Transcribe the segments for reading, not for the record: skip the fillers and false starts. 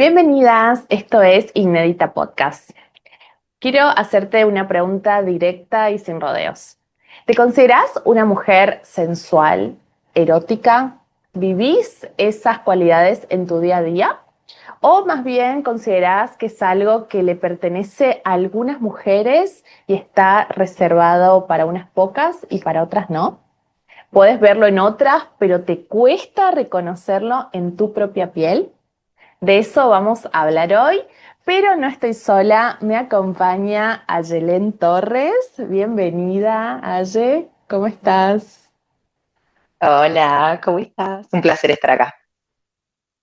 Bienvenidas, esto es Inédita Podcast. Quiero hacerte una pregunta directa y sin rodeos. ¿Te consideras una mujer sensual, erótica? ¿Vivís esas cualidades en tu día a día? ¿O más bien consideras que es algo que le pertenece a algunas mujeres y está reservado para unas pocas y para otras no? Puedes verlo en otras, pero te cuesta reconocerlo en tu propia piel. De eso vamos a hablar hoy, pero no estoy sola, me acompaña Ayelén Torres. Bienvenida, Aye, ¿cómo estás? Hola, ¿cómo estás? Un placer estar acá.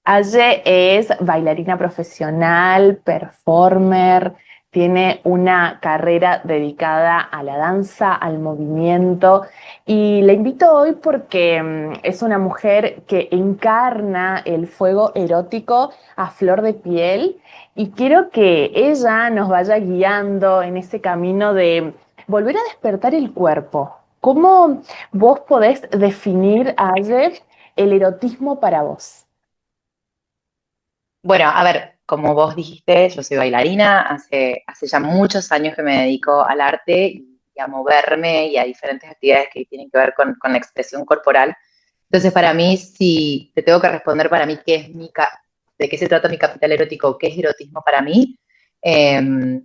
Aye es bailarina profesional, performer, tiene una carrera dedicada a la danza, al movimiento y la invito hoy porque es una mujer que encarna el fuego erótico a flor de piel y quiero que ella nos vaya guiando en ese camino de volver a despertar el cuerpo. ¿Cómo vos podés definir, Aye, el erotismo para vos? Bueno, a ver, como vos dijiste, yo soy bailarina, hace ya muchos años que me dedico al arte y a moverme y a diferentes actividades que tienen que ver con la expresión corporal. Entonces, para mí, si te tengo que responder para mí de qué se trata mi capital erótico, qué es erotismo eh,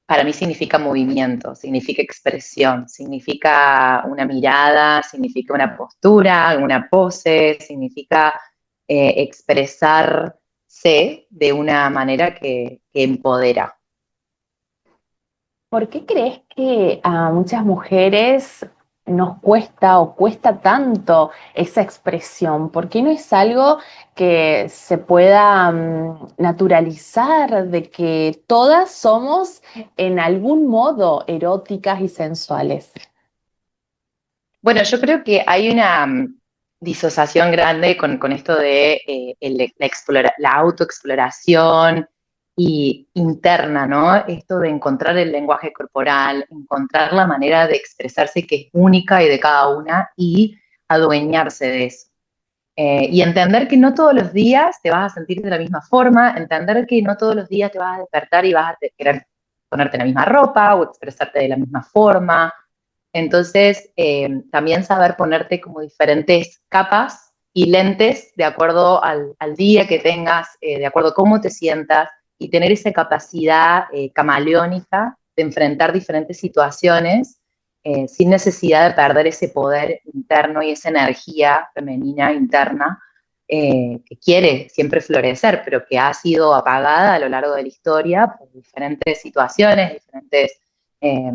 para mí significa movimiento, significa expresión, significa una mirada, significa una postura, una pose, significa expresarse de una manera que empodera. ¿Por qué crees que a muchas mujeres nos cuesta o cuesta tanto esa expresión? ¿Por qué no es algo que se pueda naturalizar de que todas somos en algún modo eróticas y sensuales? Bueno, yo creo que hay una disociación grande con esto de la autoexploración y interna, ¿no? Esto de encontrar el lenguaje corporal, encontrar la manera de expresarse que es única y de cada una y adueñarse de eso. Y entender que no todos los días te vas a sentir de la misma forma, entender que no todos los días te vas a despertar y vas a querer ponerte la misma ropa o expresarte de la misma forma. Entonces, también saber ponerte como diferentes capas y lentes de acuerdo al día que tengas, de acuerdo a cómo te sientas y tener esa capacidad camaleónica de enfrentar diferentes situaciones sin necesidad de perder ese poder interno y esa energía femenina interna que quiere siempre florecer, pero que ha sido apagada a lo largo de la historia por diferentes situaciones, diferentes eh,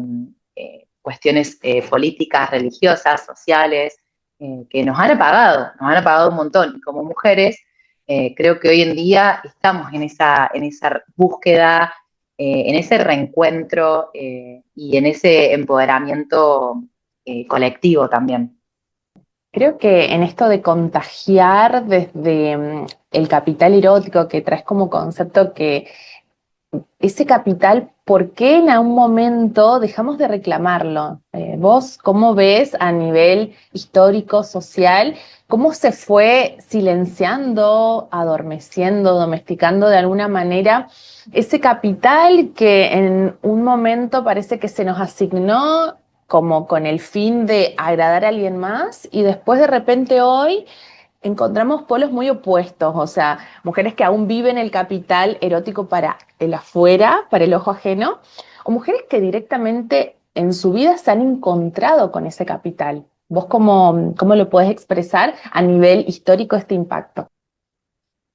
cuestiones políticas, religiosas, sociales, que nos han apagado un montón. Y como mujeres, creo que hoy en día estamos en esa búsqueda, en ese reencuentro y en ese empoderamiento colectivo también. Creo que en esto de contagiar desde el capital erótico que traes como concepto que ese capital, ¿por qué en algún momento dejamos de reclamarlo? ¿Vos cómo ves a nivel histórico, social, cómo se fue silenciando, adormeciendo, domesticando de alguna manera ese capital que en un momento parece que se nos asignó como con el fin de agradar a alguien más y después de repente hoy encontramos polos muy opuestos, o sea, mujeres que aún viven el capital erótico para el afuera, para el ojo ajeno, o mujeres que directamente en su vida se han encontrado con ese capital. ¿Vos cómo lo podés expresar a nivel histórico este impacto?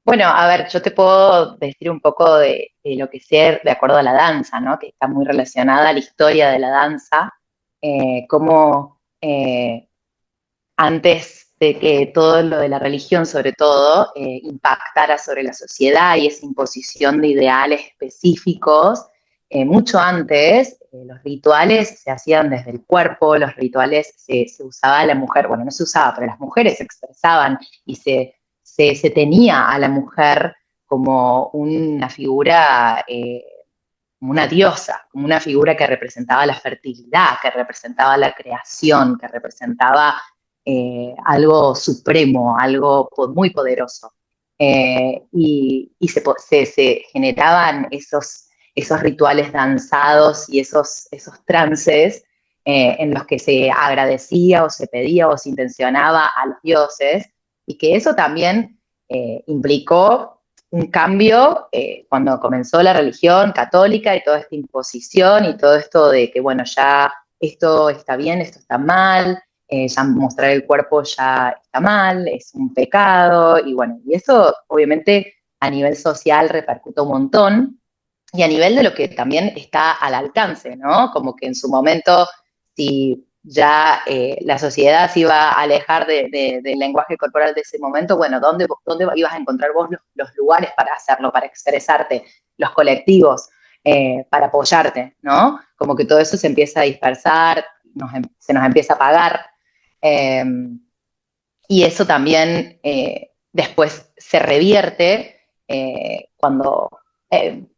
Bueno, a ver, yo te puedo decir un poco de lo que sé de acuerdo a la danza, ¿no? Que está muy relacionada a la historia de la danza, cómo antes de que todo lo de la religión, sobre todo, impactara sobre la sociedad y esa imposición de ideales específicos, mucho antes, los rituales se hacían desde el cuerpo, los rituales se usaba a la mujer, bueno, no se usaba, pero las mujeres se expresaban y se tenía a la mujer como una figura como una diosa, como una figura que representaba la fertilidad, que representaba la creación, que representaba algo supremo, algo muy poderoso. y se generaban esos rituales danzados y esos trances en los que se agradecía o se pedía o se intencionaba a los dioses, y que eso también implicó un cambio cuando comenzó la religión católica y toda esta imposición y todo esto de que, bueno, ya esto está bien, esto está mal, ya mostrar el cuerpo ya está mal, es un pecado, y bueno, y eso obviamente a nivel social repercute un montón, y a nivel de lo que también está al alcance, ¿no? Como que en su momento, si ya la sociedad se iba a alejar del lenguaje corporal de ese momento, bueno, ¿dónde ibas a encontrar vos los lugares para hacerlo, para expresarte, los colectivos, para apoyarte, ¿no? Como que todo eso se empieza a dispersar, se nos empieza a apagar, eh, y eso también después se revierte cuando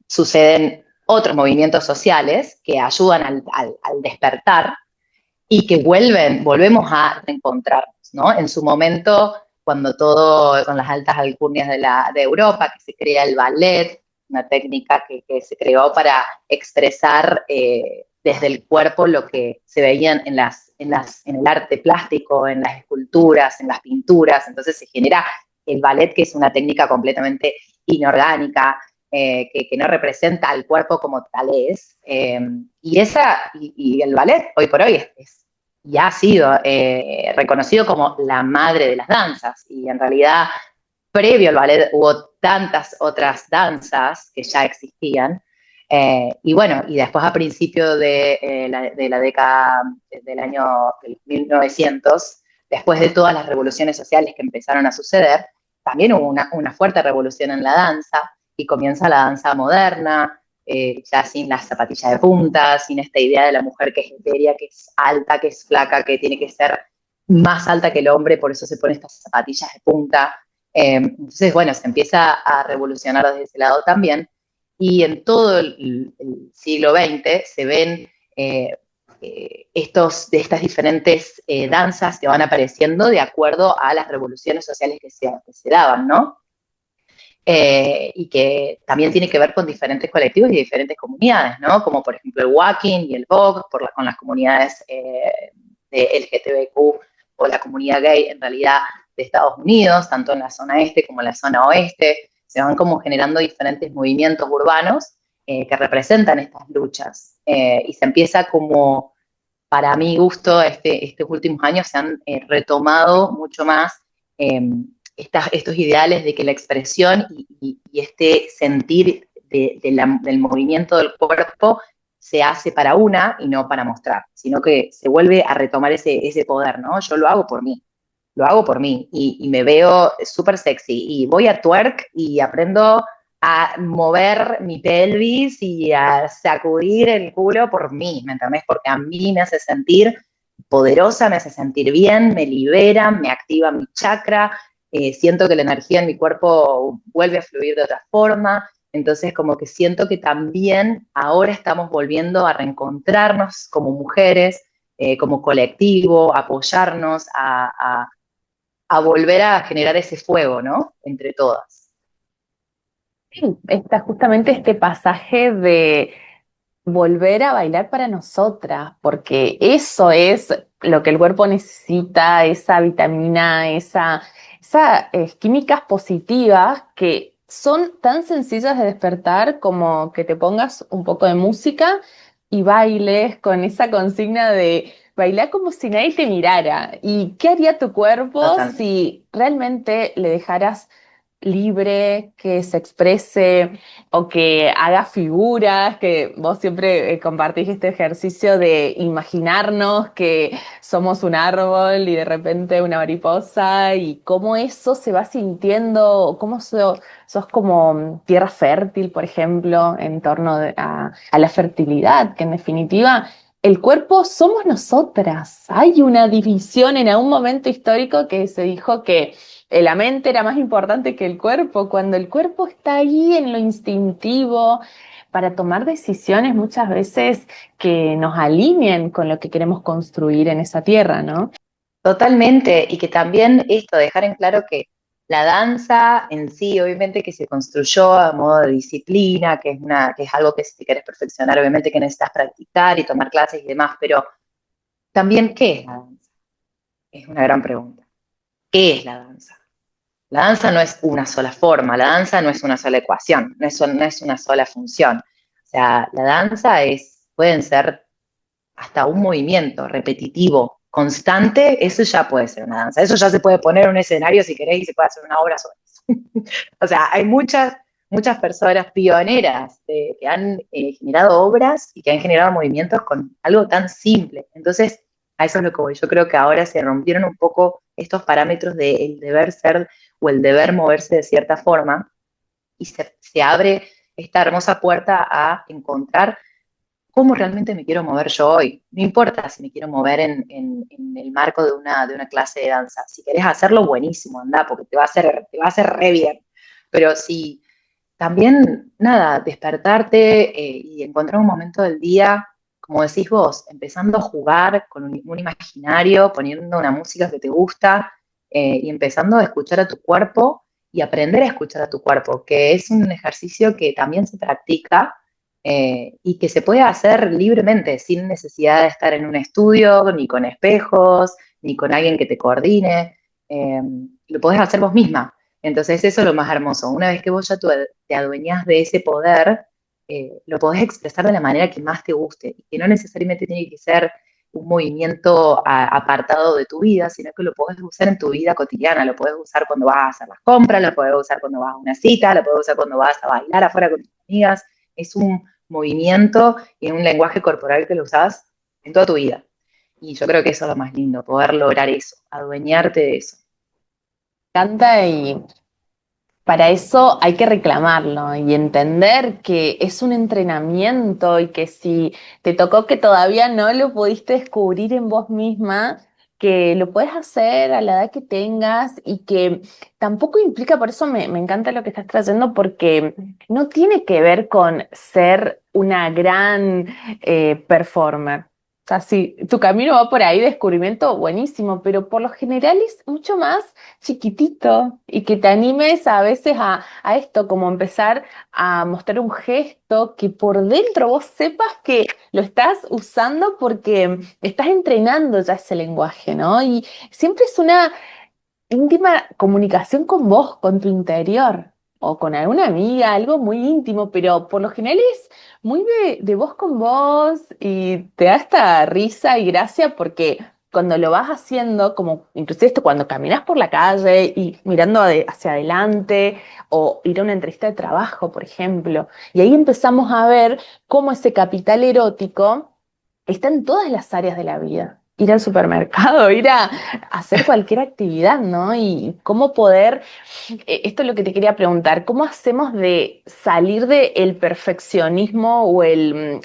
suceden otros movimientos sociales que ayudan al despertar y que volvemos a reencontrarnos, ¿no? En su momento, cuando todo, con las altas alcurnias de Europa, que se crea el ballet, una técnica que se creó para expresar desde el cuerpo lo que se veían en el arte plástico, en las esculturas, en las pinturas. Entonces se genera el ballet, que es una técnica completamente inorgánica, que no representa al cuerpo como tal es. Y el ballet, hoy por hoy, y ha sido reconocido como la madre de las danzas. Y en realidad, previo al ballet, hubo tantas otras danzas que ya existían. Y bueno, y después a principio de la década del año 1900, después de todas las revoluciones sociales que empezaron a suceder, también hubo una fuerte revolución en la danza, y comienza la danza moderna, ya sin las zapatillas de punta, sin esta idea de la mujer que es etérea, que es alta, que es flaca, que tiene que ser más alta que el hombre, por eso se pone estas zapatillas de punta. Entonces, bueno, se empieza a revolucionar desde ese lado también, y en todo el siglo XX se ven de estas diferentes danzas que van apareciendo de acuerdo a las revoluciones sociales que se daban, ¿no? Y que también tiene que ver con diferentes colectivos y diferentes comunidades, ¿no? Como por ejemplo el walking y el vogue, con las comunidades de LGTBQ o la comunidad gay en realidad de Estados Unidos, tanto en la zona este como en la zona oeste. Se van como generando diferentes movimientos urbanos que representan estas luchas, y se empieza como, para mi gusto, estos últimos años se han retomado mucho más eh, estos ideales de que la expresión y este sentir del movimiento del cuerpo se hace para una y no para mostrar, sino que se vuelve a retomar ese poder, ¿no? Yo lo hago por mí, y me veo súper sexy, y voy a twerk y aprendo a mover mi pelvis y a sacudir el culo por mí, ¿me entendés? Porque a mí me hace sentir poderosa, me hace sentir bien, me libera, me activa mi chakra, siento que la energía en mi cuerpo vuelve a fluir de otra forma. Entonces, como que siento que también ahora estamos volviendo a reencontrarnos como mujeres, como colectivo, apoyarnos, a volver a generar ese fuego, ¿no? Entre todas. Sí, está justamente este pasaje de volver a bailar para nosotras, porque eso es lo que el cuerpo necesita, esa vitamina, esas químicas positivas que son tan sencillas de despertar como que te pongas un poco de música y bailes con esa consigna de bailar como si nadie te mirara. ¿Y qué haría tu cuerpo Totalmente. si realmente le dejaras libre, que se exprese o que haga figuras, que vos siempre compartís este ejercicio de imaginarnos que somos un árbol y de repente una mariposa y cómo eso se va sintiendo, cómo sos como tierra fértil, por ejemplo, en torno a la fertilidad, que en definitiva... El cuerpo somos nosotras. Hay una división en algún momento histórico que se dijo que la mente era más importante que el cuerpo, cuando el cuerpo está ahí en lo instintivo para tomar decisiones muchas veces que nos alineen con lo que queremos construir en esa tierra, ¿no? Totalmente, y que también esto, dejar en claro que La danza en sí, obviamente que se construyó a modo de disciplina, que es algo que si te quieres perfeccionar, obviamente que necesitas practicar y tomar clases y demás, pero también, ¿qué es la danza? Es una gran pregunta. ¿Qué es la danza? La danza no es una sola forma, la danza no es una sola ecuación, no es una sola función. O sea, la danza pueden ser hasta un movimiento repetitivo, constante, eso ya puede ser una danza. Eso ya se puede poner en un escenario si queréis y se puede hacer una obra sobre eso. O sea, hay muchas personas pioneras que han generado obras y que han generado movimientos con algo tan simple. Entonces, a eso es lo que voy. Yo creo que ahora se rompieron un poco estos parámetros del deber ser o el deber moverse de cierta forma y se abre esta hermosa puerta a encontrar cómo realmente me quiero mover yo hoy. No importa si me quiero mover en el marco de una clase de danza. Si querés hacerlo, buenísimo, anda, porque te va a hacer re bien. Pero si también, nada, despertarte y encontrar un momento del día, como decís vos, empezando a jugar con un imaginario, poniendo una música que te gusta y empezando a escuchar a tu cuerpo y aprender a escuchar a tu cuerpo, que es un ejercicio que también se practica y que se puede hacer libremente, sin necesidad de estar en un estudio, ni con espejos, ni con alguien que te coordine. Eh, lo podés hacer vos misma. Entonces eso es lo más hermoso. Una vez que vos ya te adueñás de ese poder, lo podés expresar de la manera que más te guste y que no necesariamente tiene que ser un movimiento apartado de tu vida, sino que lo podés usar en tu vida cotidiana, lo podés usar cuando vas a hacer las compras, lo podés usar cuando vas a una cita, lo podés usar cuando vas a bailar afuera con tus amigas. Es un movimiento y un lenguaje corporal que lo usás en toda tu vida. Y yo creo que eso es lo más lindo, poder lograr eso, adueñarte de eso. Canta y para eso hay que reclamarlo y entender que es un entrenamiento y que si te tocó que todavía no lo pudiste descubrir en vos misma, que lo puedes hacer a la edad que tengas y que tampoco implica, por eso me encanta lo que estás trayendo, porque no tiene que ver con ser una gran performer. O sea, si tu camino va por ahí, descubrimiento, buenísimo, pero por lo general es mucho más chiquitito y que te animes a veces a esto, como empezar a mostrar un gesto que por dentro vos sepas que lo estás usando porque estás entrenando ya ese lenguaje, ¿no? Y siempre es una íntima comunicación con vos, con tu interior. O con alguna amiga, algo muy íntimo, pero por lo general es muy de vos con vos y te da esta risa y gracia porque cuando lo vas haciendo, como inclusive esto cuando caminas por la calle y mirando hacia adelante o ir a una entrevista de trabajo, por ejemplo, y ahí empezamos a ver cómo ese capital erótico está en todas las áreas de la vida. Ir al supermercado, ir a hacer cualquier actividad, ¿no? Y cómo poder, esto es lo que te quería preguntar, ¿cómo hacemos de salir del perfeccionismo o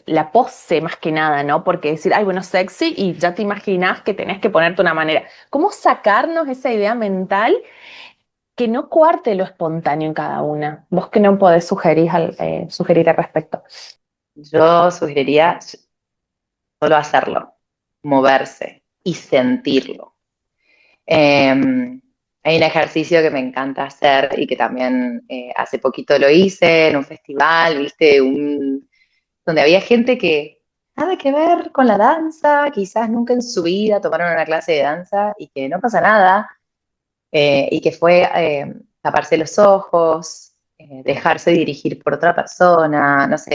la pose más que nada, ¿no? Porque decir, ay, bueno, sexy y ya te imaginas que tenés que ponerte una manera. ¿Cómo sacarnos esa idea mental que no coarte lo espontáneo en cada una? Vos que no podés sugerir al respecto. Yo sugeriría solo hacerlo, moverse y sentirlo. Hay un ejercicio que me encanta hacer y que también hace poquito lo hice en un festival, viste, donde había gente que nada que ver con la danza, quizás nunca en su vida tomaron una clase de danza y que no pasa nada, y que fue taparse los ojos, dejarse dirigir por otra persona, no sé,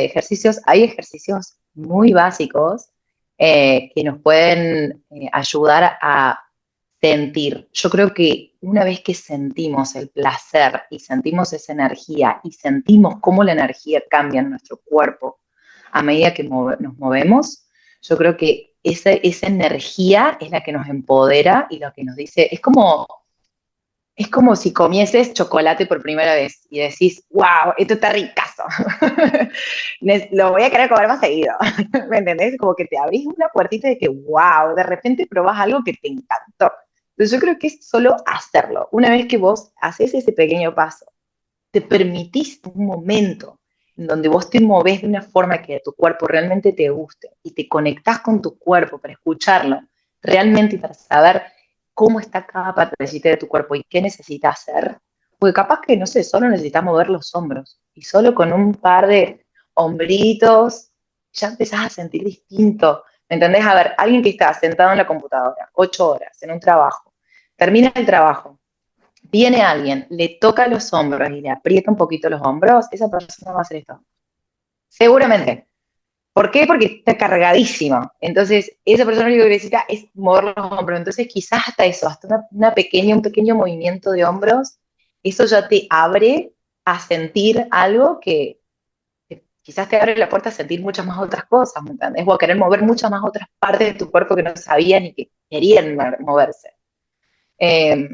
hay ejercicios muy básicos que nos pueden ayudar a sentir. Yo creo que una vez que sentimos el placer y sentimos esa energía y sentimos cómo la energía cambia en nuestro cuerpo a medida que nos movemos, yo creo que esa energía es la que nos empodera y lo que nos dice, es como si comieses chocolate por primera vez y decís, wow, esto está ricazo. Lo voy a querer comer más seguido. ¿Me entendés? Como que te abrís una puertita de que, wow, de repente probás algo que te encantó. Entonces yo creo que es solo hacerlo. Una vez que vos haces ese pequeño paso, te permitís un momento en donde vos te movés de una forma que a tu cuerpo realmente te guste y te conectás con tu cuerpo para escucharlo realmente y para saber cómo está cada partecita de tu cuerpo y qué necesita hacer, Porque capaz que, no sé, solo necesitas mover los hombros y solo con un par de hombritos ya empezás a sentir distinto. ¿Me entendés? A ver, alguien que está sentado en la computadora 8 horas en un trabajo, termina el trabajo, viene alguien, le toca los hombros y le aprieta un poquito los hombros, esa persona va a hacer esto. Seguramente. ¿Por qué? Porque está cargadísima. Entonces, esa persona lo único que necesita es mover los hombros. Entonces, quizás hasta eso, hasta un pequeño movimiento de hombros, eso ya te abre a sentir algo que quizás te abre la puerta a sentir muchas más otras cosas, ¿me entendés? O a querer mover muchas más otras partes de tu cuerpo que no sabías ni que querían moverse. Eh,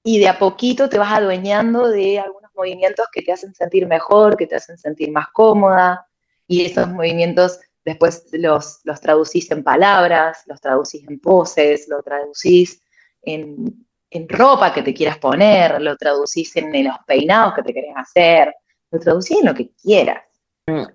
y de a poquito te vas adueñando de algunos movimientos que te hacen sentir mejor, que te hacen sentir más cómoda, y esos movimientos después los traducís en palabras, los traducís en poses, lo traducís en ropa que te quieras poner, lo traducís en los peinados que te querés hacer, lo traducís en lo que quieras.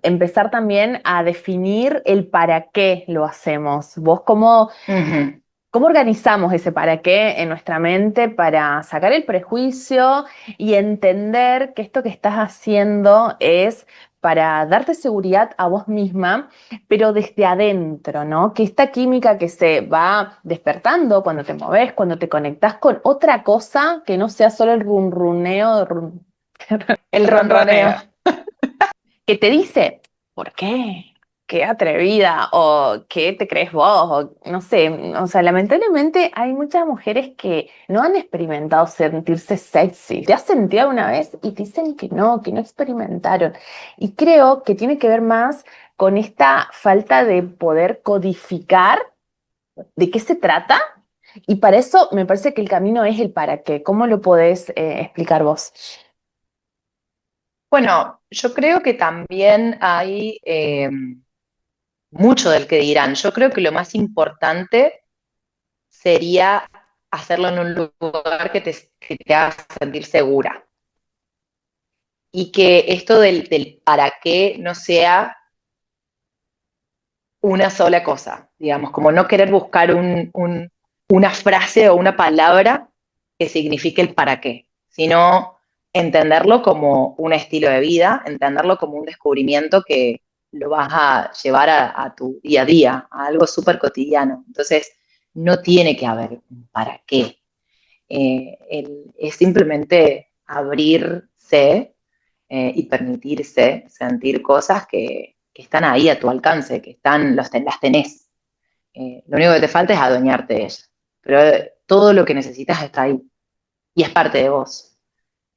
Empezar también a definir el para qué lo hacemos. ¿Vos cómo, Ujú. cómo organizamos ese para qué en nuestra mente para sacar el prejuicio y entender que esto que estás haciendo es para darte seguridad a vos misma, pero desde adentro, ¿no? Que esta química que se va despertando cuando te moves, cuando te conectás con otra cosa que no sea solo el runruneo, El ronroneo. ronroneo, que te dice, ¿por qué? Qué atrevida, o qué te crees vos, o no sé, o sea, lamentablemente hay muchas mujeres que no han experimentado sentirse sexy. ¿Te has sentido una vez y te dicen que no experimentaron? Y creo que tiene que ver más con esta falta de poder codificar de qué se trata, y para eso me parece que el camino es el para qué. ¿Cómo lo podés explicar vos? Bueno, yo creo que también hay mucho del que dirán. Yo creo que lo más importante sería hacerlo en un lugar que te haga sentir segura. Y que esto del para qué no sea una sola cosa, digamos, como no querer buscar una frase o una palabra que signifique el para qué, sino entenderlo como un estilo de vida, entenderlo como un descubrimiento que lo vas a llevar a tu día a día, a algo súper cotidiano. Entonces, no tiene que haber un para qué. Es simplemente abrirse y permitirse sentir cosas que están ahí a tu alcance, que las tenés. Lo único que te falta es adueñarte de ellas. Pero todo lo que necesitas está ahí y es parte de vos.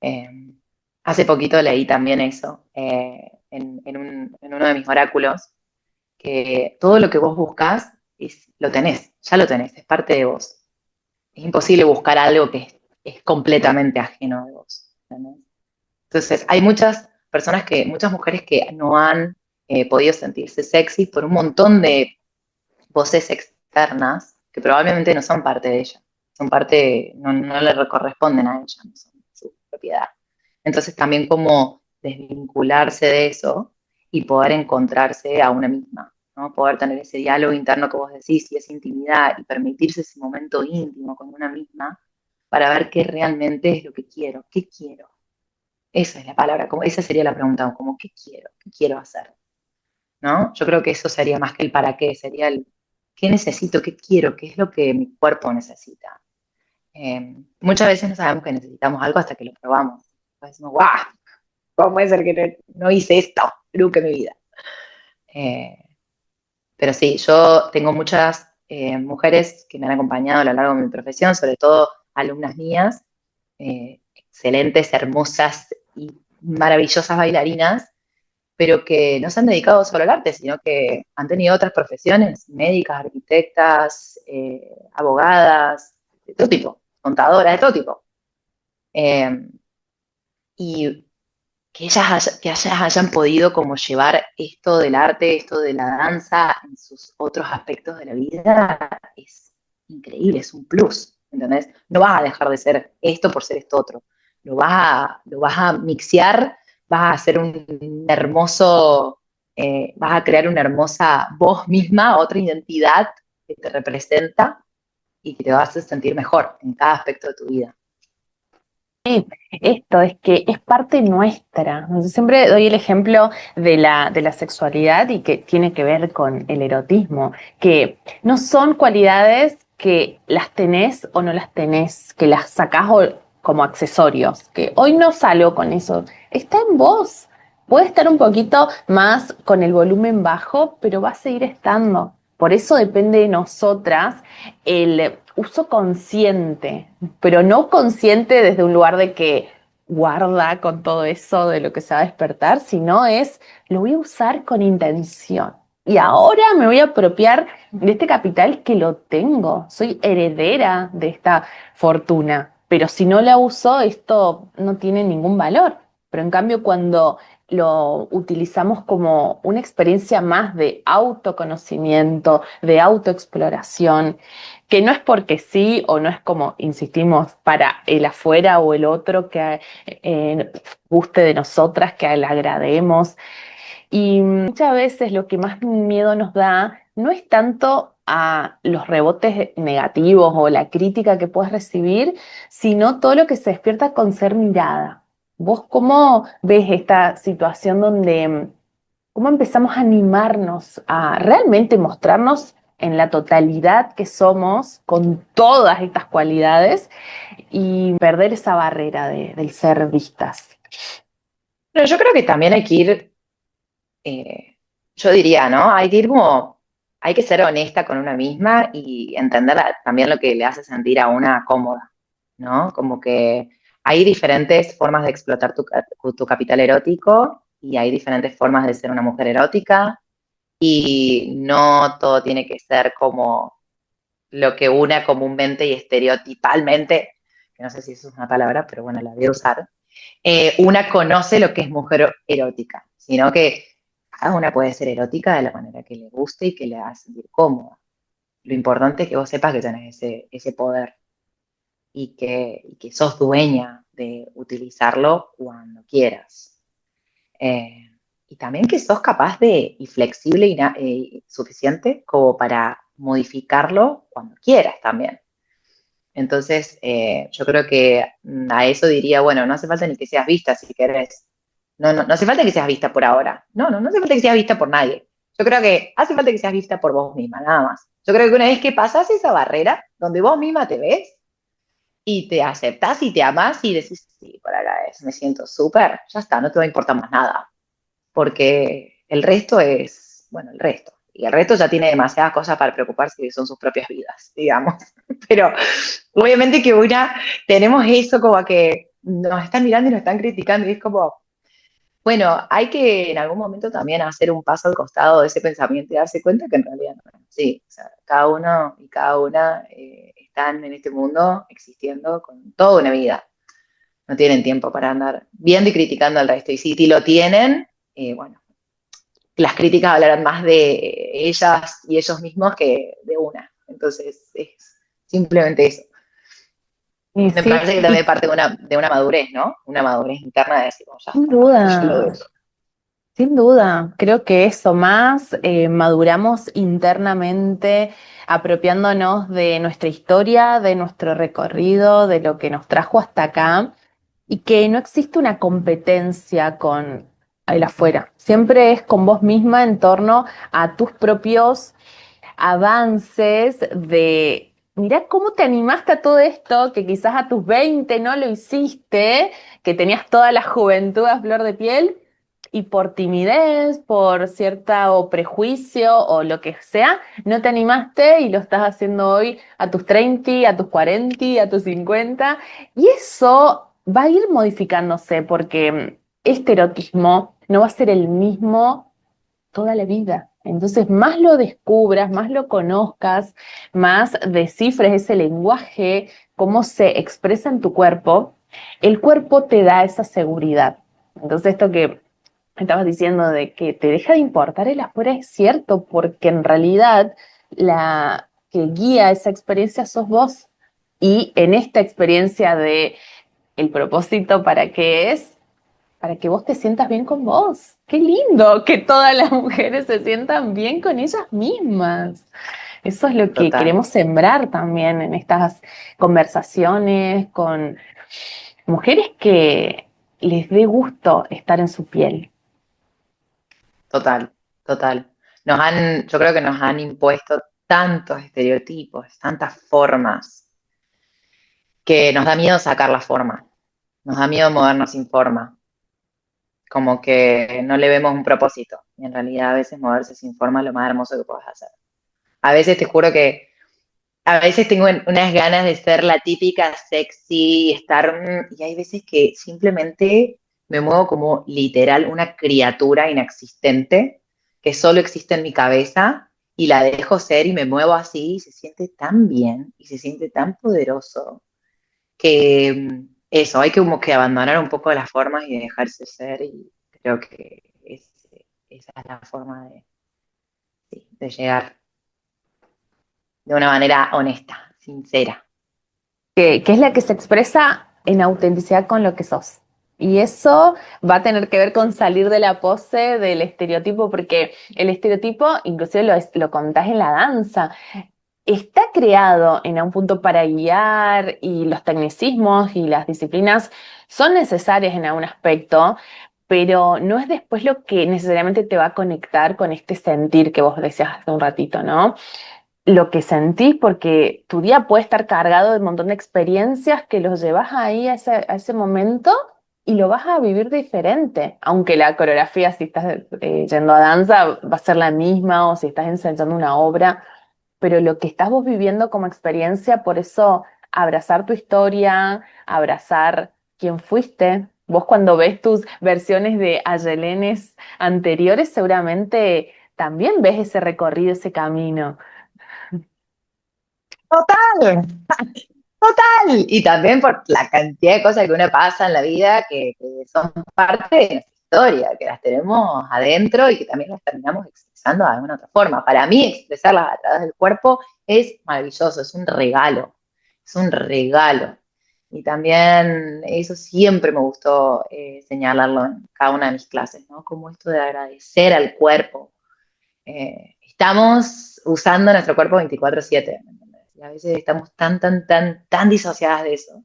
Eh, Hace poquito leí también eso en uno de mis oráculos, que todo lo que vos buscás lo tenés, ya lo tenés, es parte de vos. Es imposible buscar algo que es completamente ajeno de vos. ¿Entendés? Entonces, hay muchas mujeres que no han podido sentirse sexy por un montón de voces externas que probablemente no son parte de ella, son parte, no le corresponden a ella, no son su propiedad. Entonces, también como desvincularse de eso y poder encontrarse a una misma, ¿no? Poder tener ese diálogo interno que vos decís y esa intimidad y permitirse ese momento íntimo con una misma para ver qué realmente es lo que quiero, qué quiero. Esa es la palabra, como, esa sería la pregunta, como qué quiero hacer, ¿no? Yo creo que eso sería más que el para qué, sería el qué necesito, qué quiero, qué es lo que mi cuerpo necesita. Muchas veces no sabemos que necesitamos algo hasta que lo probamos. Entonces decimos, ¡guau! ¿Cómo puede ser que no hice esto nunca en mi vida? Eh, pero sí, yo tengo muchas mujeres que me han acompañado a lo largo de mi profesión, sobre todo alumnas mías, excelentes, hermosas y maravillosas bailarinas, pero que no se han dedicado solo al arte, sino que han tenido otras profesiones, médicas, arquitectas, abogadas, de todo tipo, contadoras, de todo tipo. Eh, y que ellas hayan podido como llevar esto del arte, esto de la danza en sus otros aspectos de la vida, es increíble, es un plus, ¿entendés? No vas a dejar de ser esto por ser esto otro, lo vas a mixear, vas a hacer un hermoso, vas a crear una hermosa voz misma, otra identidad que te representa y que te vas a sentir mejor en cada aspecto de tu vida. Esto es que es parte nuestra. Entonces, siempre doy el ejemplo de la sexualidad y que tiene que ver con el erotismo, que no son cualidades que las tenés o no las tenés, que las sacás como accesorios, que hoy no salgo con eso, está en vos. Puede estar un poquito más con el volumen bajo, pero va a seguir estando. Por eso depende de nosotras el uso consciente, pero no consciente desde un lugar de que guarda con todo eso de lo que se va a despertar, sino es, lo voy a usar con intención. Y ahora me voy a apropiar de este capital que lo tengo, soy heredera de esta fortuna, pero si no la uso, esto no tiene ningún valor. Pero en cambio, cuando lo utilizamos como una experiencia más de autoconocimiento, de autoexploración, que no es porque sí o no es como insistimos para el afuera o el otro que guste de nosotras, que le agrademos. Y muchas veces lo que más miedo nos da no es tanto a los rebotes negativos o la crítica que puedes recibir, sino todo lo que se despierta con ser mirada. ¿Vos cómo ves esta situación donde cómo empezamos a animarnos a realmente mostrarnos en la totalidad que somos, con todas estas cualidades, y perder esa barrera del ser vistas? Pero yo creo que también hay que ir, yo diría, ¿no? Hay que ir como, hay que ser honesta con una misma y entender también lo que le hace sentir a una cómoda, ¿no? Como que hay diferentes formas de explotar tu capital erótico y hay diferentes formas de ser una mujer erótica y no todo tiene que ser como lo que una comúnmente y estereotipalmente, que no sé si eso es una palabra, pero bueno, la voy a usar, una conoce lo que es mujer erótica, sino que cada una puede ser erótica de la manera que le guste y que le haga sentir cómoda. Lo importante es que vos sepas que tenés ese poder y que sos dueña de utilizarlo cuando quieras. Eh, y también que sos capaz de, y flexible y suficiente como para modificarlo cuando quieras también. Entonces, yo creo que a eso diría, bueno, no hace falta ni que seas vista si querés. No hace falta que seas vista por ahora. No hace falta que seas vista por nadie. Yo creo que hace falta que seas vista por vos misma, nada más. Yo creo que una vez que pasás esa barrera, donde vos misma te ves y te aceptás y te amás y decís, sí, por acá es, me siento súper, ya está, no te va a importar más nada. Porque el resto es, bueno, el resto. Y el resto ya tiene demasiadas cosas para preocuparse que son sus propias vidas, digamos. Pero obviamente que una, tenemos eso como que nos están mirando y nos están criticando y es como, bueno, hay que en algún momento también hacer un paso al costado de ese pensamiento y darse cuenta que en realidad no es así. O sea, cada uno y cada una están en este mundo existiendo con toda una vida. No tienen tiempo para andar viendo y criticando al resto. Y si lo tienen, bueno, las críticas hablarán más de ellas y ellos mismos que de una. Entonces, es simplemente eso. Y Me sí, parece que también parte de una madurez, ¿no? Una madurez interna de decir, oh, ya sin está, yo lo duda, dejo. sin duda, creo que eso más maduramos internamente, apropiándonos de nuestra historia, de nuestro recorrido, de lo que nos trajo hasta acá, y que no existe una competencia con el afuera. Siempre es con vos misma en torno a tus propios avances de, mirá cómo te animaste a todo esto, que quizás a tus 20 no lo hiciste, que tenías toda la juventud a flor de piel, y por timidez, por cierta o prejuicio o lo que sea, no te animaste y lo estás haciendo hoy a tus 30, a tus 40, a tus 50, y eso va a ir modificándose porque este erotismo no va a ser el mismo toda la vida. Entonces, más lo descubras, más lo conozcas, más descifres ese lenguaje, cómo se expresa en tu cuerpo, el cuerpo te da esa seguridad. Entonces, esto que estabas diciendo de que te deja de importar el afuera es cierto, porque en realidad la que guía esa experiencia sos vos. Y en esta experiencia de el propósito para qué es, para que vos te sientas bien con vos. Qué lindo que todas las mujeres se sientan bien con ellas mismas. Eso es lo que Total. queremos sembrar también en estas conversaciones, con mujeres que les dé gusto estar en su piel. Total, total. Yo creo que nos han impuesto tantos estereotipos, tantas formas, que nos da miedo sacar la forma, nos da miedo movernos sin forma, como que no le vemos un propósito. Y en realidad a veces moverse sin forma es lo más hermoso que puedes hacer. A veces te juro que a veces tengo unas ganas de ser la típica sexy, y hay veces que simplemente me muevo como literal una criatura inexistente que solo existe en mi cabeza y la dejo ser y me muevo así y se siente tan bien y se siente tan poderoso que eso, hay que como que abandonar un poco las formas y dejarse ser y creo que esa es la forma de, sí, de llegar de una manera honesta, sincera. Que es la que se expresa en autenticidad con lo que sos. Y eso va a tener que ver con salir de la pose del estereotipo, porque el estereotipo, inclusive lo contás en la danza, está creado en un punto para guiar y los tecnicismos y las disciplinas son necesarias en algún aspecto, pero no es después lo que necesariamente te va a conectar con este sentir que vos decías hace un ratito, ¿no? Lo que sentís, porque tu día puede estar cargado de un montón de experiencias que los llevas ahí a ese momento y lo vas a vivir diferente, aunque la coreografía, si estás yendo a danza, va a ser la misma o si estás ensayando una obra, pero lo que estás vos viviendo como experiencia, por eso abrazar tu historia, abrazar quién fuiste. Vos cuando ves tus versiones de Ayelenes anteriores, seguramente también ves ese recorrido, ese camino. Total, total. Y también por la cantidad de cosas que uno pasa en la vida que son parte de nuestra historia, que las tenemos adentro y que también las terminamos expresando de alguna otra forma. Para mí, expresarlas a través del cuerpo es maravilloso, es un regalo, es un regalo. Y también eso siempre me gustó señalarlo en cada una de mis clases, ¿no? Como esto de agradecer al cuerpo. Estamos usando nuestro cuerpo 24/7, ¿me entendés? Y a veces estamos tan, tan, tan, tan disociadas de eso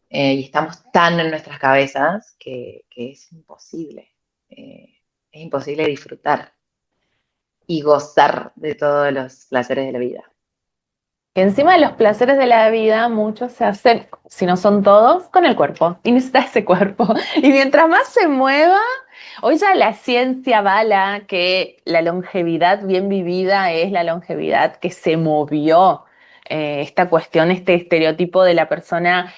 y estamos tan en nuestras cabezas que es imposible disfrutar y gozar de todos los placeres de la vida. Que encima de los placeres de la vida, muchos se hacen, si no son todos, con el cuerpo. Y necesita ese cuerpo. Y mientras más se mueva, hoy ya la ciencia avala que la longevidad bien vivida es la longevidad que se movió. Esta cuestión, este estereotipo de la persona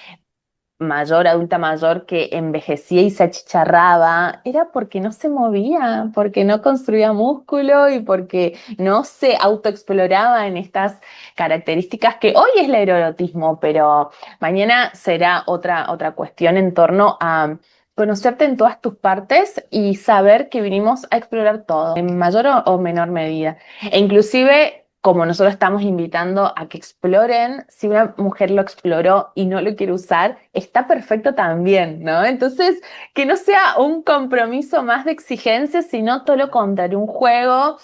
mayor, adulta mayor, que envejecía y se achicharraba, era porque no se movía, porque no construía músculo y porque no se autoexploraba en estas características que hoy es el erotismo, pero mañana será otra cuestión en torno a conocerte en todas tus partes y saber que vinimos a explorar todo, en mayor o menor medida. E inclusive como nosotros estamos invitando a que exploren, si una mujer lo exploró y no lo quiere usar, está perfecto también, ¿no? Entonces, que no sea un compromiso más de exigencia, sino todo lo contrario, un juego.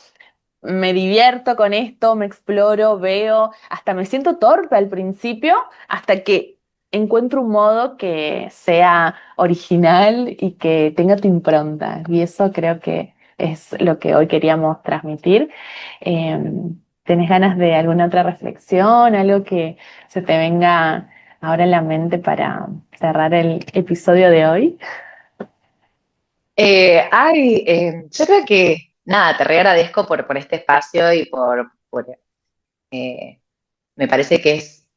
Me divierto con esto, me exploro, veo, hasta me siento torpe al principio, hasta que encuentro un modo que sea original y que tenga tu impronta. Y eso creo que es lo que hoy queríamos transmitir. Eh, ¿Tenés ganas de alguna otra reflexión, algo que se te venga ahora en la mente para cerrar el episodio de hoy? Yo creo que, nada, te re agradezco por este espacio y eh, me parece que es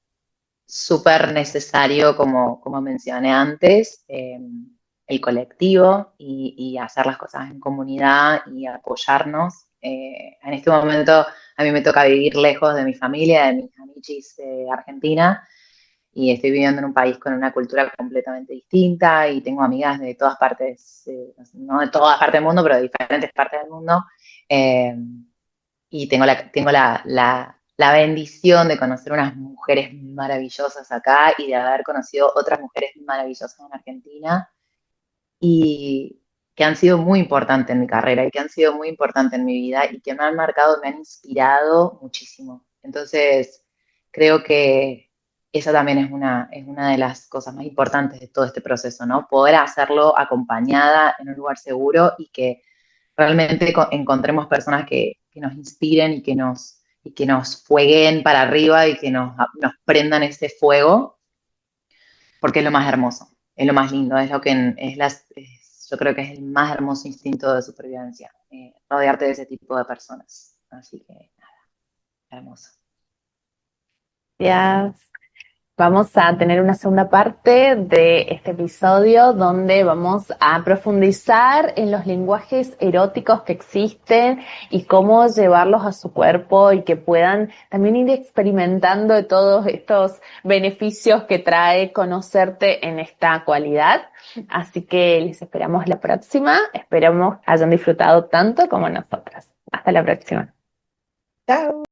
súper necesario, como mencioné antes, el colectivo y hacer las cosas en comunidad y apoyarnos. En este momento a mí me toca vivir lejos de mi familia, de mis amichis de Argentina, y estoy viviendo en un país con una cultura completamente distinta y tengo amigas de todas partes, no de todas partes del mundo, pero de diferentes partes del mundo. Eh, y tengo la bendición de conocer unas mujeres maravillosas acá y de haber conocido otras mujeres maravillosas en Argentina y que han sido muy importantes en mi carrera y que han sido muy importantes en mi vida y que me han marcado, me han inspirado muchísimo. Entonces, creo que esa también es una de las cosas más importantes de todo este proceso, ¿no? Poder hacerlo acompañada en un lugar seguro y que realmente encontremos personas que nos inspiren y que nos fueguen para arriba y que nos prendan ese fuego, porque es lo más hermoso, es lo más lindo, es lo que yo creo que es el más hermoso instinto de supervivencia, rodearte de ese tipo de personas. Así que nada, hermoso. Gracias. Vamos a tener una segunda parte de este episodio donde vamos a profundizar en los lenguajes eróticos que existen y cómo llevarlos a su cuerpo y que puedan también ir experimentando de todos estos beneficios que trae conocerte en esta cualidad. Así que les esperamos la próxima. Esperamos hayan disfrutado tanto como nosotras. Hasta la próxima. Chao.